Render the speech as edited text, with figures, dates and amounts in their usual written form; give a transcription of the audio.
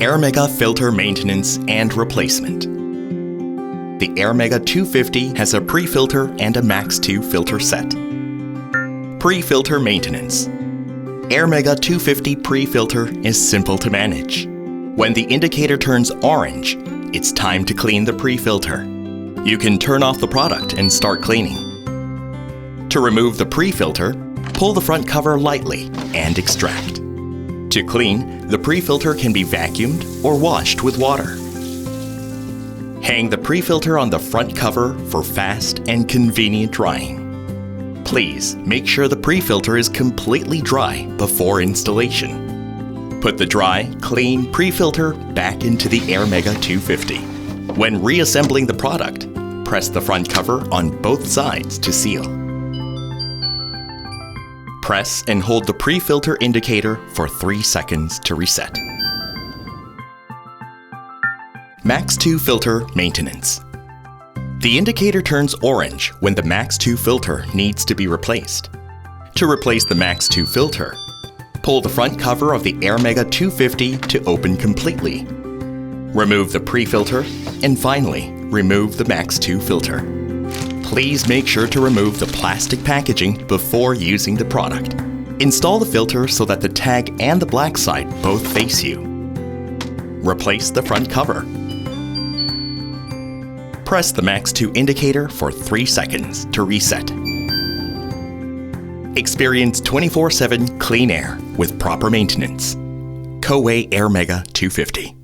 Airmega filter maintenance and replacement. The Airmega250 has a pre-filter and a Max2 filter set. Pre-filter maintenance. Airmega250 pre-filter is simple to manage. When the indicator turns orange, it's time to clean the pre-filter. You can turn off the product and start cleaning. To remove the pre-filter, pull the front cover lightly and extract. To clean, the pre-filter can be vacuumed or washed with water. Hang the pre-filter on the front cover for fast and convenient drying. Please make sure the pre-filter is completely dry before installation. Put the dry, clean pre-filter back into the Airmega250. When reassembling the product, press the front cover on both sides to seal. Press and hold the pre-filter indicator for 3 seconds to reset. Max2 Filter maintenance. The indicator turns orange when the Max2 filter needs to be replaced. To replace the Max2 filter, pull the front cover of the Airmega250 to open completely. Remove the pre-filter, and finally, remove the Max2 filter. Please make sure to remove the plastic packaging before using the product. Install the filter so that the tag and the black side both face you. Replace the front cover. Press the Max2 indicator for 3 seconds to reset. Experience 24/7 clean air with proper maintenance. Coway Airmega250.